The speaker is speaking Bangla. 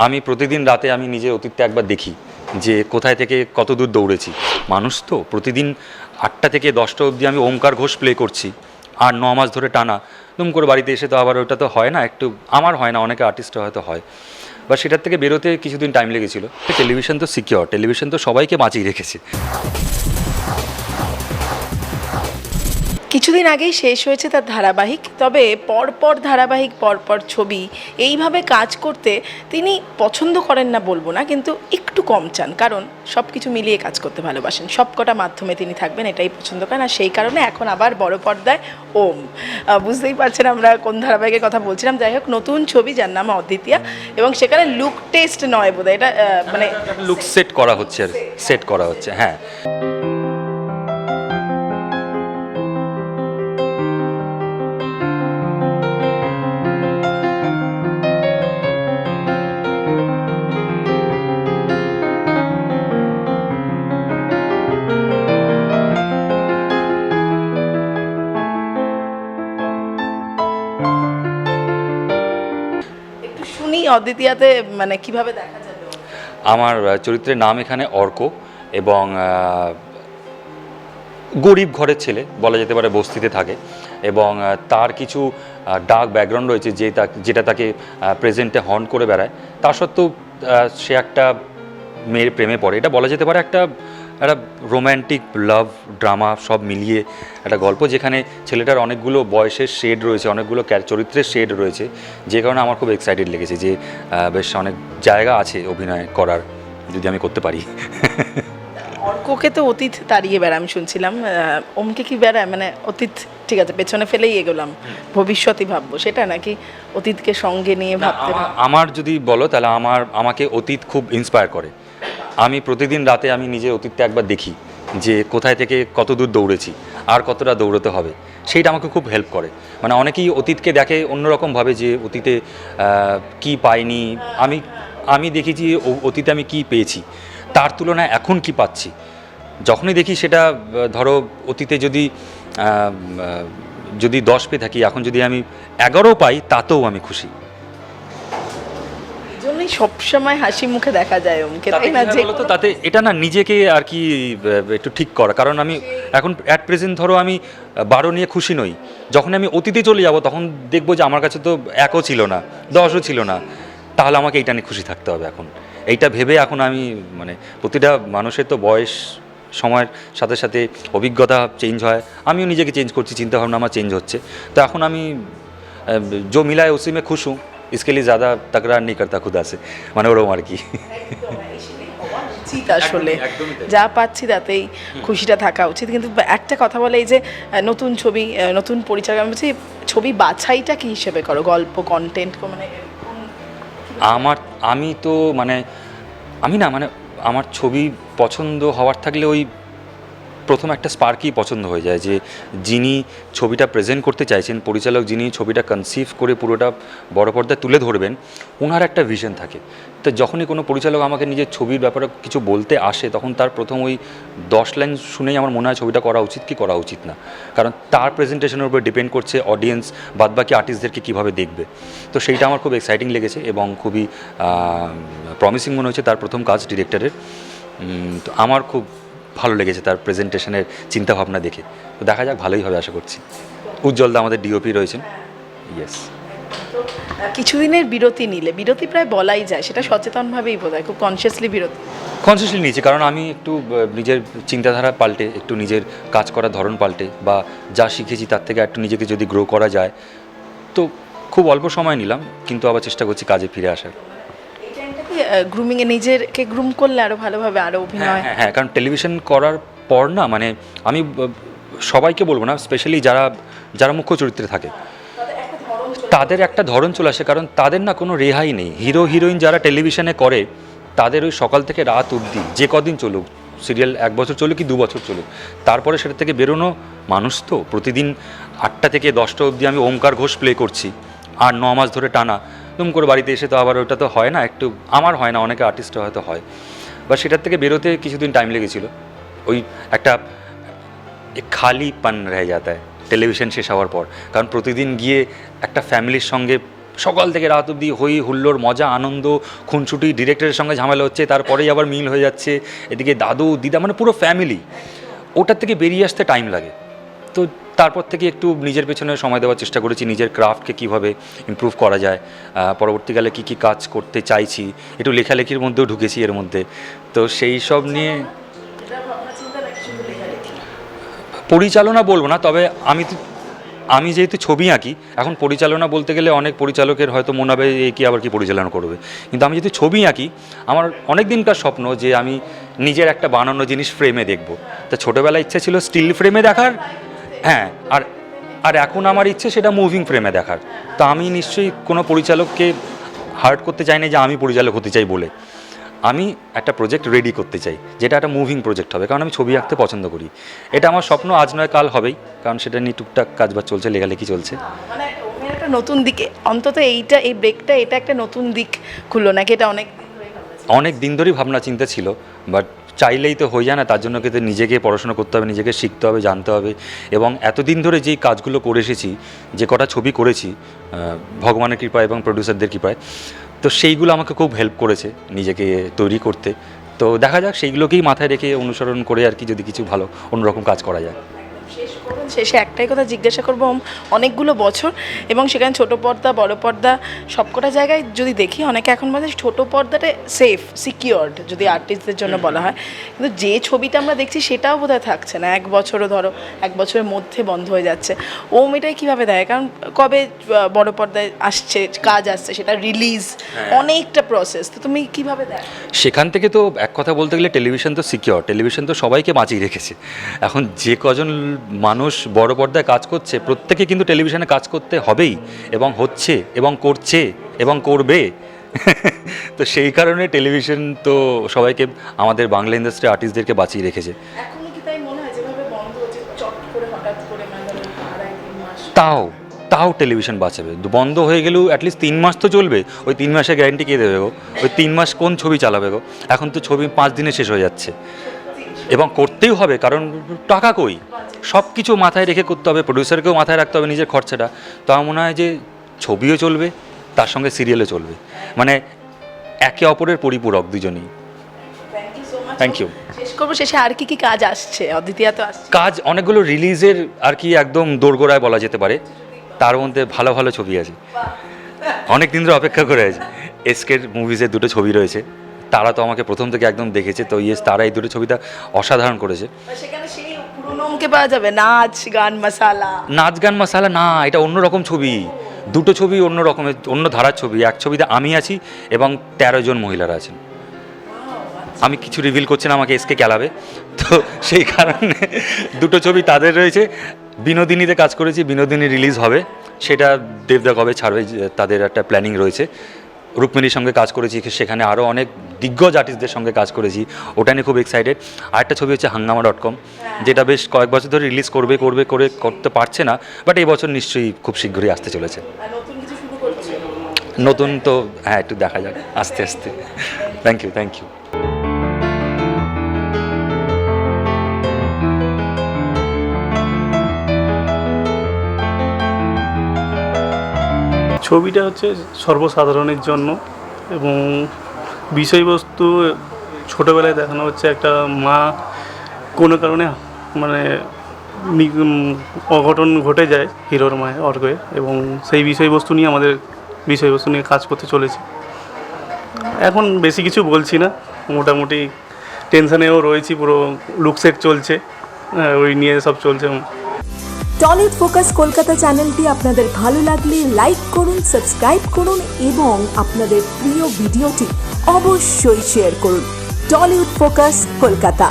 আমি প্রতিদিন রাতে আমি নিজের অতীতটা একবার দেখি যে কোথায় থেকে কত দূর দৌড়েছি। মানুষ তো প্রতিদিন 8টা থেকে 10টা অবধি আমি ওমকার ঘোষ প্লে করছি, আর 9 মাস ধরে টানা। দুম করে বাড়িতে এসে তো আবার ওটা তো হয় না, একটু আমার হয় না, অনেকে আর্টিস্টরা হয়তো হয়, বা সেটার থেকে বেরোতে কিছুদিন টাইম লেগেছিল। টেলিভিশন তো সিকিওর, টেলিভিশন তো সবাইকে বাঁচিয়ে রেখেছে। কিছুদিন আগেই শেষ হয়েছে তার ধারাবাহিক, তবে পরপর ধারাবাহিক পরপর ছবি এইভাবে কাজ করতে তিনি পছন্দ করেন না বলবো না, কিন্তু একটু কম চান, কারণ সব কিছু মিলিয়ে কাজ করতে ভালোবাসেন। সবকটা মাধ্যমে তিনি থাকবেন এটাই পছন্দ করেন, আর সেই কারণে এখন আবার বড় পর্দায় ওম। বুঝতেই পারছেন আমরা কোন ধারাবাহিকের কথা বলছিলাম। যাই হোক, নতুন ছবি যার নাম অদ্বিতীয়া, এবং সেখানে লুক টেস্ট নয় বোধহয় এটা মানে লুক সেট করা হচ্ছে, সেট করা হচ্ছে, হ্যাঁ। একটু শুনি অদ্বিতীয়াতে মানে কিভাবে দেখা যাবে। আমার চরিত্রের নাম এখানে অর্ক, এবং গরিব ঘরের ছেলে বলা যেতে পারে, বস্তিতে থাকে, এবং তার কিছু ডার্ক ব্যাকগ্রাউন্ড রয়েছে যেটা তাকে প্রেজেন্টে হন্ট করে বেড়ায়। তা সত্ত্বেও সে একটা মেয়ের প্রেমে পড়ে। এটা বলা যেতে পারে একটা রোম্যান্টিক লাভ ড্রামা সব মিলিয়ে একটা গল্প, যেখানে ছেলেটার অনেকগুলো বয়সের শেড রয়েছে, অনেকগুলো চরিত্রের শেড রয়েছে, যে কারণে আমার খুব এক্সাইটেড লেগেছে যে বেশ অনেক জায়গা আছে অভিনয় করার, যদি আমি করতে পারি। অর্ককে তো অতীত তাড়িয়ে বেড়ায় আমি শুনছিলাম, ওমকে কি বেড়ায় মানে অতীত ঠিক আছে পেছনে ফেলেই এগোলাম, ভবিষ্যতই ভাববো, সেটা নাকি অতীতকে সঙ্গে নিয়ে ভাবতে? আমার যদি বলো তাহলে আমাকে অতীত খুব ইন্সপায়ার করে। আমি প্রতিদিন রাতে আমি নিজের অতীতটা একবার দেখি যে কোথায় থেকে কত দূর দৌড়েছি, আর কতটা দৌড়তে হবে, সেইটা আমাকে খুব হেল্প করে। মানে অনেকেই অতীতকে দেখে অন্যরকমভাবে, যে অতীতে কি পাইনি। আমি দেখেছি অতীতে আমি কি পেয়েছি, তার তুলনায় এখন কি পাচ্ছি। যখনই দেখি সেটা, ধরো অতীতে যদি 10 পেয়ে থাকি, এখন যদি আমি 11 পাই, তাতেও আমি খুশি। জন্যই সবসময় হাসি মুখে দেখা যায় ওমকে, তাই না? যে তাতে এটা না নিজেকে আর কি একটু ঠিক করা, কারণ আমি এখন অ্যাট প্রেজেন্ট ধরো আমি 12 নিয়ে খুশি নই। যখন আমি অতীতে চলে যাব, তখন দেখবো যে আমার কাছে তো 1ও ছিল না, 10ও ছিল না, তাহলে আমাকে এইটা নিয়ে খুশি থাকতে হবে। এখন এইটা ভেবে এখন আমি, মানে প্রতিটা মানুষের তো বয়স সময়ের সাথে সাথে অভিজ্ঞতা চেঞ্জ হয়, আমিও নিজেকে চেঞ্জ করছি, চিন্তাভাবনা আমার চেঞ্জ হচ্ছে। তো এখন আমি जो मिला है उसी में खुश हूँ, इसके लिए ज़्यादा तकरार नहीं करता खुदा से, মানে ওরকম আর কি। উচিত আসলে যা পাচ্ছি তাতেই খুশিটা থাকা উচিত। কিন্তু একটা কথা বলে, এই যে নতুন ছবি, নতুন পরিচালক, আমি বলছি ছবি বাছাইটা কি হিসেবে করো? গল্প, কন্টেন্ট, মানে আমি তো মানে আমার ছবি পছন্দ হওয়ার থাকলে ওই প্রথম একটা স্পার্কই পছন্দ হয়ে যায়, যে যিনি ছবিটা প্রেজেন্ট করতে চাইছেন, পরিচালক যিনি ছবিটা কনসিভ করে পুরোটা বড় পর্দায় তুলে ধরবেন, ওনার একটা ভিশন থাকে। তো যখনই কোনো পরিচালক আমাকে নিজের ছবির ব্যাপারে কিছু বলতে আসে, তখন তার প্রথম ওই 10 লাইন শুনেই আমার মনে হয় ছবিটা করা উচিত কি করা উচিত না, কারণ তার প্রেজেন্টেশনের উপর ডিপেন্ড করছে অডিয়েন্স বাদবাকি আর্টিস্টদেরকে কীভাবে দেখবে। তো সেইটা আমার খুব এক্সাইটিং লেগেছে, এবং খুবই প্রমিসিং মনে হচ্ছে তার প্রথম কাজ ডিরেক্টরের। তো আমার খুব ভালো লেগেছে তার প্রেজেন্টেশনের চিন্তাভাবনা দেখে। তো দেখা যাক, ভালোই হবে আশা করছি। উজ্জ্বলদা আমাদের ডিওপি রয়েছেন। ইয়েস। কিছুদিনের বিরতি নিলে, বিরতি প্রায় বলাই যায়, সেটা সচেতনভাবেই বোধ হয়, খুব কনসিয়াসলি বিরতি নিয়েছি, কারণ আমি একটু নিজের চিন্তাধারা পাল্টে, একটু নিজের কাজ করার ধরন পাল্টে, বা যা শিখেছি তার থেকে একটু নিজেকে যদি গ্রো করা যায়, তো খুব অল্প সময় নিলাম, কিন্তু আবার চেষ্টা করছি কাজে ফিরে আসার। গ্রুমিংয়ে নিজেকে গ্রুম করলে আরও ভালোভাবে আরও অভিনয়। হ্যাঁ, কারণ টেলিভিশন করার পর না, মানে আমি সবাইকে বলবো না, স্পেশালি যারা মুখ্য চরিত্রে থাকে, তাদের একটা ধরন চলে আসে, কারণ তাদের না কোনো রেহাই নেই। হিরো হিরোইন যারা টেলিভিশনে করে, তাদের ওই সকাল থেকে রাত অবধি যে কদিন চলুক সিরিয়াল, 1 বছর চলুক কি 2 বছর চলুক, তারপরে সেটা থেকে বেরোনো মানুষ তো প্রতিদিন 8টা থেকে 10টা অবধি আমি ওমকার ঘোষ প্লে করছি, আর 9 মাস ধরে টানা। দুম করে বাড়িতে এসে তো আবার ওটা তো হয় না, একটু আমার হয় না, অনেকে আর্টিস্টরা হয়তো হয়, বা সেটার থেকে বেরোতে কিছুদিন টাইম লেগেছিল। ওই একটা খালিপন রয়ে যাতা है টেলিভিশন শেষ হওয়ার পর, কারণ প্রতিদিন গিয়ে একটা ফ্যামিলির সঙ্গে সকাল থেকে রাত অবধি হই হুল্লোড়, মজা, আনন্দ, খুনসুটি, ডিরেক্টরের সঙ্গে ঝামেলা হচ্ছে, তারপরেই আবার মিল হয়ে যাচ্ছে, এদিকে দাদু দিদা মানে পুরো ফ্যামিলি। ওটার থেকে বেরিয়ে আসতে টাইম লাগে। তো তারপর থেকে একটু নিজের পেছনে সময় দেওয়ার চেষ্টা করেছি, নিজের ক্রাফটকে কীভাবে ইমপ্রুভ করা যায়, পরবর্তীকালে কী কী কাজ করতে চাইছি, একটু লেখালেখির মধ্যেও ঢুকেছি এর মধ্যে। তো সেই সব নিয়ে পরিচালনা বলবো না, তবে আমি যেহেতু ছবি আঁকি, এখন পরিচালনা বলতে গেলে অনেক পরিচালকের হয়তো মনে হবে এই কি আবার কি পরিচালনা করবে, কিন্তু আমি যেহেতু ছবি আঁকি, আমার অনেক দিনকার স্বপ্ন যে আমি নিজের একটা বানানো জিনিস ফ্রেমে দেখব। তা ছোটোবেলায় ইচ্ছে ছিল স্টিল ফ্রেমে দেখার, হ্যাঁ, আর এখন আমার ইচ্ছে সেটা মুভিং ফ্রেমে দেখার। তো আমি নিশ্চয়ই কোনো পরিচালককে হার্ট করতে চাই না যে আমি পরিচালক হতে চাই বলে। আমি একটা প্রজেক্ট রেডি করতে চাই যেটা একটা মুভিং প্রজেক্ট হবে, কারণ আমি ছবি আঁকতে পছন্দ করি। এটা আমার স্বপ্ন, আজ নয় কাল হবেই, কারণ সেটা নিয়ে টুকটাক কাজবাজ চলছে, লেখালেখি চলছে। মানে একটা নতুন দিকে অন্তত এই ব্রেকটা এটা একটা নতুন দিক খুললো নাকি? এটা অনেক দিন ধরেই ভাবনা চিন্তা ছিল, বাট চাইলেই তো হয়ে যায় না, তার জন্য কিন্তু নিজেকে পড়াশোনা করতে হবে, নিজেকে শিখতে হবে, জানতে হবে। এবং এতদিন ধরে যেই কাজগুলো করে এসেছি, যে কটা ছবি করেছি ভগবানের কৃপায় এবং প্রডিউসারদের কৃপায়, তো সেইগুলো আমাকে খুব হেল্প করেছে নিজেকে তৈরি করতে। তো দেখা যাক সেইগুলোকেই মাথায় রেখে অনুসরণ করে আর কি, যদি কিছু ভালো অন্যরকম কাজ করা যায়। শেষে একটাই কথা জিজ্ঞাসা করবো, অনেকগুলো বছর এবং সেখানে ছোট পর্দা বড় পর্দা সবকটা জায়গায় যদি দেখি, অনেকে এখন বলে ছোট পর্দাটা সেফ সিকিওরড যদি আর্টিস্টদের জন্য বলা হয়, কিন্তু যে ছবিটা আমরা দেখছি সেটাও বোধহয় থাকছে না, 1 বছরও ধরো 1 বছরের মধ্যে বন্ধ হয়ে যাচ্ছে। এটাই কীভাবে দেয়? কারণ কবে বড় পর্দায় আসছে কাজ আসছে, সেটা রিলিজ অনেকটা প্রসেস, তো তুমি কীভাবে দেয়? সেখান থেকে তো এক কথা বলতে গেলে টেলিভিশন তো সিকিওর, টেলিভিশন তো সবাইকে বাঁচিয়ে রেখেছে। এখন যে কজন মানুষ বড় পর্দায় কাজ করছে, প্রত্যেকে কিন্তু টেলিভিশনে কাজ করতে হবেই, এবং হচ্ছে এবং করছে এবং করবে। তো সেই কারণে টেলিভিশন তো সবাইকে, আমাদের বাংলা ইন্ডাস্ট্রি আর্টিস্টদেরকে বাঁচিয়ে রেখেছে। তাও টেলিভিশন বাঁচাবে, বন্ধ হয়ে গেলেও অ্যাটলিস্ট 3 মাস তো চলবে। ওই 3 মাসের গ্যারেন্টি কে দেবে গো? ওই 3 মাস কোন ছবি চালাবে গো? এখন তো ছবি 5 দিনে শেষ হয়ে যাচ্ছে, এবং করতেই হবে, কারণ টাকা কই, সব কিছু মাথায় রেখে করতে হবে, প্রডিউসারকেও মাথায় রাখতে হবে নিজের খরচাটা। তো আমার মনে হয় যে ছবিও চলবে, তার সঙ্গে সিরিয়ালও চলবে, মানে একে অপরের পরিপূরক দুজনেই। Thank you. শেষ করবো, শেষে আর কি কাজ আসছে? অদ্বিতীয়া তো আসছে, কাজ অনেকগুলো রিলিজের আর কি, একদম দোরগোড়ায় বলা যেতে পারে। তার মধ্যে ভালো ভালো ছবি আছে, অনেক দিন ধরে অপেক্ষা করে আছে। এসকের মুভিজের 2টো ছবি রয়েছে, তারা তো আমাকে প্রথম থেকে একদম দেখেছে, তো তারা এই 2টো ছবিটা অসাধারণ করেছে। সেখানে সেই পুরোনোকে পাওয়া যাবে, নাচ গান মাসালা না, এটা অন্যরকম ছবি। 2টো ছবি অন্য রকমের, অন্য ধারার ছবি। এক ছবিতে আমি আছি এবং 13 জন মহিলারা আছেন। আমি কিছু রিভিল করছি না, আমাকে এসকে খেলাবে, তো সেই কারণে 2টো ছবি তাদের রয়েছে। বিনোদিনীতে কাজ করেছি, বিনোদিনী রিলিজ হবে, সেটা দেবদা কবে ছাড়বে তাদের একটা প্ল্যানিং রয়েছে। রুক্মিণীর সঙ্গে কাজ করেছি, সেখানে আরও অনেক দিগ্গজ আর্টিস্টদের সঙ্গে কাজ করেছি, ওটা নিয়ে খুব এক্সাইটেড। আরেকটা ছবি হচ্ছে হাঙ্গামা.com, যেটা বেশ কয়েক বছর ধরে রিলিজ করতে পারছে না, বাট এই বছর নিশ্চয়ই খুব শীঘ্রই আসতে চলেছে। নতুন তো হ্যাঁ, একটু দেখা যাক আস্তে আস্তে। Thank you. ছবিটা হচ্ছে সর্বসাধারণের জন্য, এবং বিষয়বস্তু ছোটোবেলায় দেখানো হচ্ছে একটা মা কোনো কারণে মানে অঘটন ঘটে যায় হিরোর মায়ের অর্ঘ্যে, এবং সেই বিষয়বস্তু নিয়ে কাজ করতে চলেছি। এখন বেশি কিছু বলছি না, মোটামুটি টেনশানেও রয়েছি, পুরো লুকসেট চলছে, ওই নিয়ে সব চলছে। টলিউড ফোকাস কলকাতা চ্যানেলটি আপনাদের ভালো লাগলে লাইক করুন, সাবস্ক্রাইব করুন এবং আপনাদের প্রিয় ভিডিওটি অবশ্যই শেয়ার করুন। Tollywood focus Kolkata.